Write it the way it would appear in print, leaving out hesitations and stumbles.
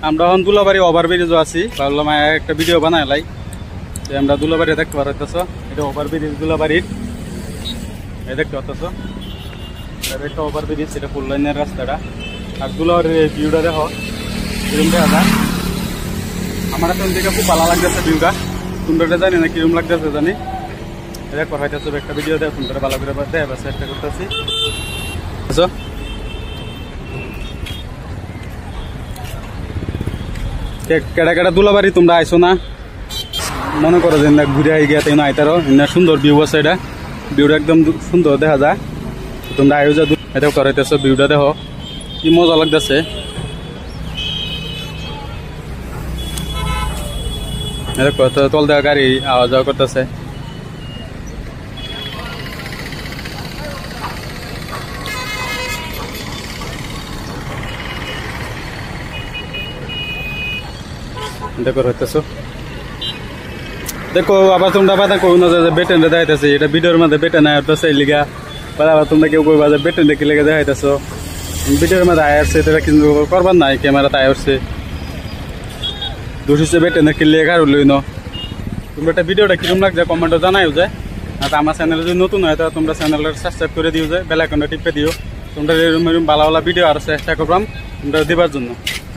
আমরা এখন দুলাবাড়ি ওভারব্রিজও আছি, ভাবলাম একটা ভিডিও বানাইলাই। আমরা দুলাবাড়ি দেখতে পারতেছ, এটা ওভারব্রিজ দুলাবাড়ির, এই দেখতে পারতেছ একটা ওভারব্রিজ, এটা 4 লাইনের রাস্তাটা। আর দুলাবাড়ির ভিউটা দেখো কিরম দেখা যায়। আমার এখন দিকে খুব ভালো লাগতেছে ভিউটা, তোমরা জানি না কিরম লাগতেছে জানি। দেখো হয়তো একটা ভিডিও দেয়, তোমরা ভালো করে দেখাবার চেষ্টা করতেছি। কেডা কেডা দুলাবাড়ি তোমরা আইসো না, মনে করো যে ঘুরে আই গিয়া তাই না আইতারো, সুন্দর ভিউ আছে, এটা ভিউটা একদম সুন্দর দেখা যায়। তোমরা আয়ো যা এটা করাইতেছো, ভিউটা দেখো কি মজা লাগতেছে। তল দেওয়া গাড়ি আওয়া যাওয়া করতেছে। দেখো হইতেছো, দেখো আবার তোমরা বাধা কই না যে বেটেন দেখাইতেছে, এটা ভিডিওর মধ্যে বেটেন আইতেছে লিগা, আবার তোমরা কেউ কইবা যে বেটেন দেখে লেগে দেখাইতেছো, ভিডিওর মধ্যে আয় আসছে, এটা কিন্তু করবার নাই, ক্যামেরাতে আয় আসছে দোষ হচ্ছে বেটেনের কিনলে এগারো লইন। তোমরা একটা ভিডিওটা কিরম লাগছে কমেন্টে জানাইও যায়। আর আমার চ্যানেল যদি নতুন হয় তাহলে তোমরা চ্যানেলটা সাবস্ক্রাইব করে দিও যায়, বেল আইকনটা টিপে দিও। তোমরা এরকম ভালো ভালো ভিডিও আরো চেষ্টা করবাম তোমরা দিবার জন্য।